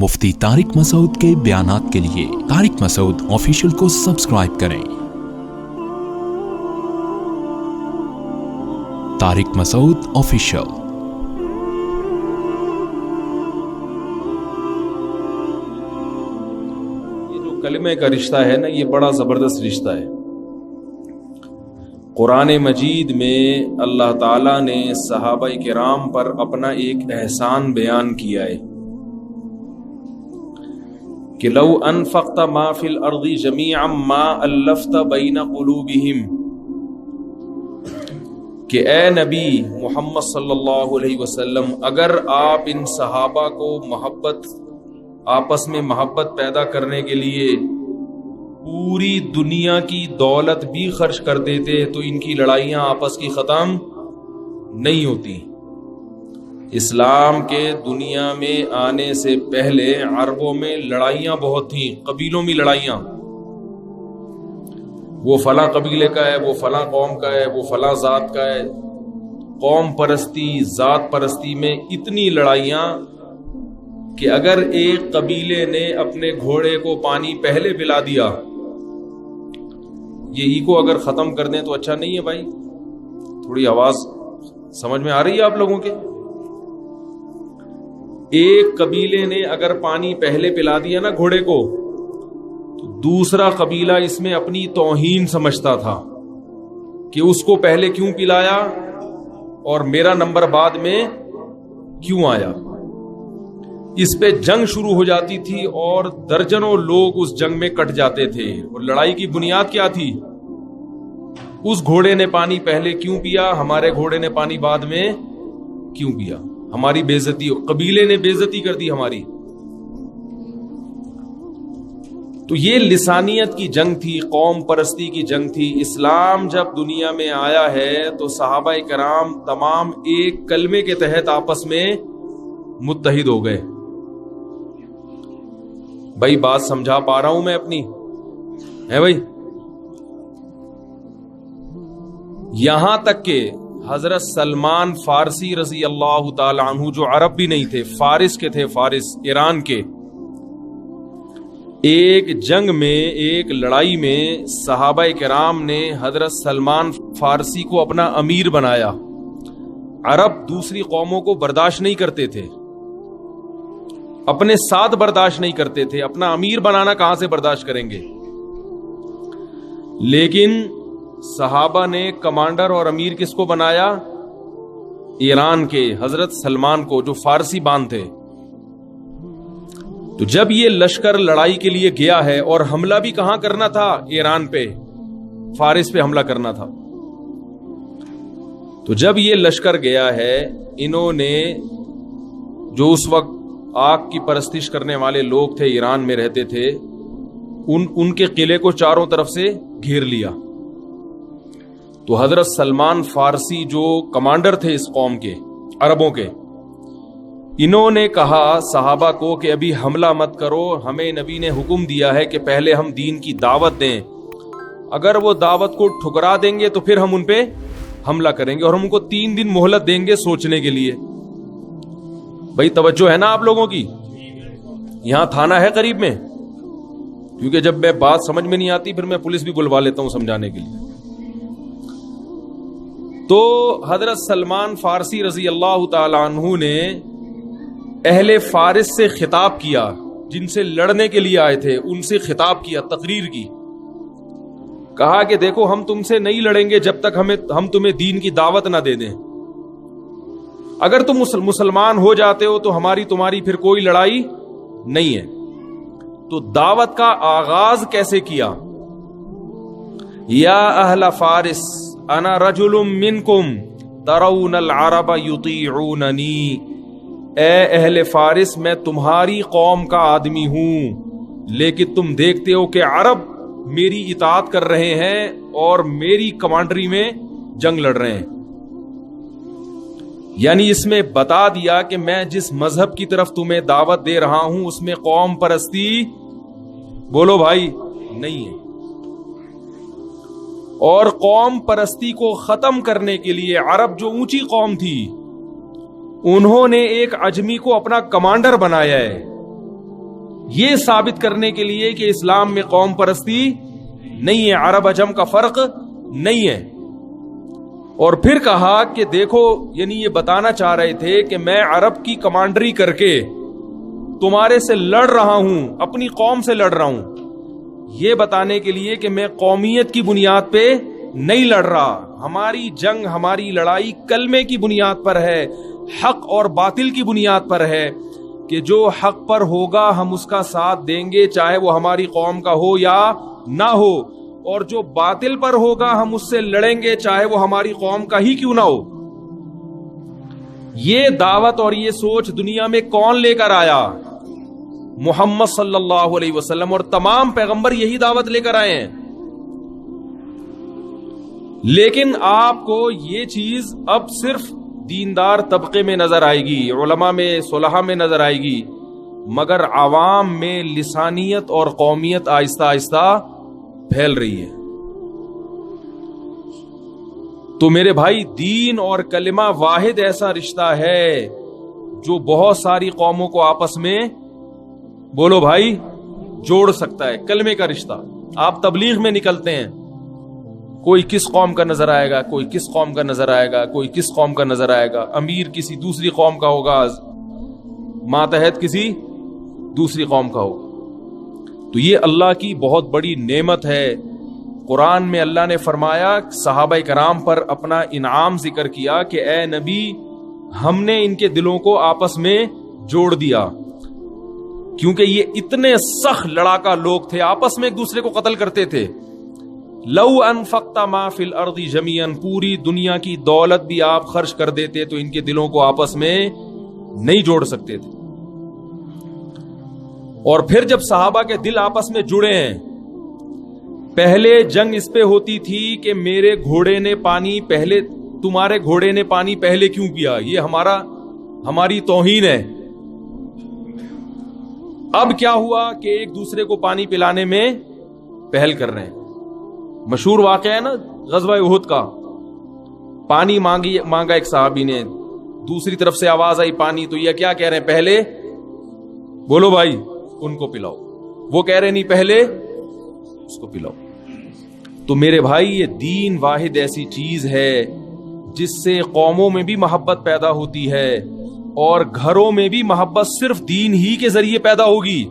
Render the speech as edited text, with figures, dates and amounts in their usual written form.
مفتی طارق مسعود کے بیانات کے لیے طارق مسعود آفیشیل کو سبسکرائب کریں۔ طارق مسعود آفیشیل۔ یہ جو کلمے کا رشتہ ہے نا، یہ بڑا زبردست رشتہ ہے۔ قرآن مجید میں اللہ تعالیٰ نے صحابہ کرام پر اپنا ایک احسان بیان کیا ہے کہ لو انفقت ما فی الارض جمیعا ما الفت بین قلوبہم، کہ اے نبی محمد صلی اللہ علیہ وسلم، اگر آپ ان صحابہ کو آپس میں محبت پیدا کرنے کے لیے پوری دنیا کی دولت بھی خرچ کر دیتے تو ان کی لڑائیاں آپس کی ختم نہیں ہوتی۔ اسلام کے دنیا میں آنے سے پہلے عربوں میں لڑائیاں بہت تھیں، قبیلوں میں لڑائیاں، وہ فلاں قبیلے کا ہے، وہ فلاں قوم کا ہے، وہ فلاں ذات کا ہے۔ قوم پرستی، ذات پرستی میں اتنی لڑائیاں کہ اگر ایک قبیلے نے اپنے گھوڑے کو پانی پہلے پلا دیا، یہی کو اگر ختم کر دیں تو اچھا نہیں ہے بھائی؟ تھوڑی آواز سمجھ میں آ رہی ہے آپ لوگوں کے؟ ایک قبیلے نے اگر پانی پہلے پلا دیا نا گھوڑے کو، تو دوسرا قبیلہ اس میں اپنی توہین سمجھتا تھا کہ اس کو پہلے کیوں پلایا اور میرا نمبر بعد میں کیوں آیا۔ اس پہ جنگ شروع ہو جاتی تھی اور درجنوں لوگ اس جنگ میں کٹ جاتے تھے۔ اور لڑائی کی بنیاد کیا تھی؟ اس گھوڑے نے پانی پہلے کیوں پیا، ہمارے گھوڑے نے پانی بعد میں کیوں پیا، ہماری بے عزتی، قبیلے نے بے عزتی کر دی ہماری۔ تو یہ لسانیت کی جنگ تھی، قوم پرستی کی جنگ تھی۔ اسلام جب دنیا میں آیا ہے تو صحابہ کرام تمام ایک کلمے کے تحت آپس میں متحد ہو گئے۔ بھائی بات سمجھا پا رہا ہوں میں اپنی؟ ہے بھائی؟ یہاں تک کہ حضرت سلمان فارسی رضی اللہ تعالی عنہ، جو عرب بھی نہیں تھے، فارس کے تھے، فارس ایران کے، ایک جنگ میں، ایک لڑائی میں صحابہ کرام نے حضرت سلمان فارسی کو اپنا امیر بنایا۔ عرب دوسری قوموں کو برداشت نہیں کرتے تھے، اپنے ساتھ برداشت نہیں کرتے تھے، اپنا امیر بنانا کہاں سے برداشت کریں گے؟ لیکن صحابہ نے کمانڈر اور امیر کس کو بنایا؟ ایران کے حضرت سلمان کو، جو فارسی بان تھے۔ تو جب یہ لشکر لڑائی کے لیے گیا ہے، اور حملہ بھی کہاں کرنا تھا؟ ایران پہ، فارس پہ حملہ کرنا تھا۔ تو جب یہ لشکر گیا ہے، انہوں نے، جو اس وقت آگ کی پرستش کرنے والے لوگ تھے، ایران میں رہتے تھے، ان کے قلعے کو چاروں طرف سے گھیر لیا۔ تو حضرت سلمان فارسی جو کمانڈر تھے اس قوم کے، عربوں کے، انہوں نے کہا صحابہ کو کہ ابھی حملہ مت کرو، ہمیں نبی نے حکم دیا ہے کہ پہلے ہم دین کی دعوت دیں، اگر وہ دعوت کو ٹھکرا دیں گے تو پھر ہم ان پہ حملہ کریں گے، اور ہم ان کو 3 دن مہلت دیں گے سوچنے کے لیے۔ بھائی توجہ ہے نا آپ لوگوں کی؟ یہاں تھانہ ہے قریب میں، کیونکہ جب میں بات سمجھ میں نہیں آتی پھر میں پولیس بھی بلوا لیتا ہوں سمجھانے کے لیے۔ تو حضرت سلمان فارسی رضی اللہ تعالی عنہ نے اہل فارس سے خطاب کیا، جن سے لڑنے کے لیے آئے تھے، ان سے خطاب کیا، تقریر کی، کہا کہ دیکھو ہم تم سے نہیں لڑیں گے جب تک ہم تمہیں دین کی دعوت نہ دے دیں۔ اگر تم مسلمان ہو جاتے ہو تو ہماری تمہاری پھر کوئی لڑائی نہیں ہے۔ تو دعوت کا آغاز کیسے کیا؟ یا اہل فارس انا رجل منکم ترون العرب یطیعوننی، اے اہل فارس میں تمہاری قوم کا آدمی ہوں، لیکن تم دیکھتے ہو کہ عرب میری اطاعت کر رہے ہیں اور میری کمانڈری میں جنگ لڑ رہے ہیں۔ یعنی اس میں بتا دیا کہ میں جس مذہب کی طرف تمہیں دعوت دے رہا ہوں اس میں قوم پرستی، بولو بھائی، نہیں ہے۔ اور قوم پرستی کو ختم کرنے کے لیے عرب جو اونچی قوم تھی، انہوں نے ایک عجمی کو اپنا کمانڈر بنایا ہے، یہ ثابت کرنے کے لیے کہ اسلام میں قوم پرستی نہیں ہے، عرب عجم کا فرق نہیں ہے. اور پھر کہا کہ دیکھو، یعنی یہ بتانا چاہ رہے تھے کہ میں عرب کی کمانڈری کر کے تمہارے سے لڑ رہا ہوں، اپنی قوم سے لڑ رہا ہوں، یہ بتانے کے لیے کہ میں قومیت کی بنیاد پہ نہیں لڑ رہا. ہماری جنگ، ہماری لڑائی کلمے کی بنیاد پر ہے، حق اور باطل کی بنیاد پر ہے، کہ جو حق پر ہوگا ہم اس کا ساتھ دیں گے، چاہے وہ ہماری قوم کا ہو یا نہ ہو، اور جو باطل پر ہوگا ہم اس سے لڑیں گے، چاہے وہ ہماری قوم کا ہی کیوں نہ ہو. یہ دعوت اور یہ سوچ دنیا میں کون لے کر آیا؟ محمد صلی اللہ علیہ وسلم، اور تمام پیغمبر یہی دعوت لے کر آئے ہیں. لیکن آپ کو یہ چیز اب صرف دیندار طبقے میں نظر آئے گی، علماء میں، صلحاء میں نظر آئے گی، مگر عوام میں لسانیت اور قومیت آہستہ آہستہ پھیل رہی ہے. تو میرے بھائی، دین اور کلمہ واحد ایسا رشتہ ہے جو بہت ساری قوموں کو آپس میں، بولو بھائی، جوڑ سکتا ہے. کلمے کا رشتہ. آپ تبلیغ میں نکلتے ہیں، کوئی کس قوم کا نظر آئے گا، کوئی کس قوم کا نظر آئے گا، کوئی کس قوم کا نظر آئے گا، امیر کسی دوسری قوم کا ہوگا، ماتحت کسی دوسری قوم کا ہوگا. تو یہ اللہ کی بہت بڑی نعمت ہے. قرآن میں اللہ نے فرمایا، صحابہ کرام پر اپنا انعام ذکر کیا کہ اے نبی، ہم نے ان کے دلوں کو آپس میں جوڑ دیا، کیونکہ یہ اتنے سخت لڑاکا لوگ تھے، آپس میں ایک دوسرے کو قتل کرتے تھے. لو انفقت ما فی الارض جمیعا، پوری دنیا کی دولت بھی آپ خرچ کر دیتے تو ان کے دلوں کو آپس میں نہیں جوڑ سکتے تھے. اور پھر جب صحابہ کے دل آپس میں جڑے ہیں، پہلے جنگ اس پہ ہوتی تھی کہ میرے گھوڑے نے پانی پہلے، تمہارے گھوڑے نے پانی پہلے کیوں پیا، یہ ہماری توہین ہے. اب کیا ہوا کہ ایک دوسرے کو پانی پلانے میں پہل کر رہے ہیں. مشہور واقعہ ہے نا غزوہ احد کا. پانی مانگا ایک صحابی نے، دوسری طرف سے آواز آئی پانی، تو یہ کیا کہہ رہے ہیں، پہلے بولو بھائی ان کو پلاؤ. وہ کہہ رہے نہیں، پہلے اس کو پلاؤ. تو میرے بھائی، یہ دین واحد ایسی چیز ہے جس سے قوموں میں بھی محبت پیدا ہوتی ہے، اور گھروں میں بھی محبت صرف دین ہی کے ذریعے پیدا ہوگی.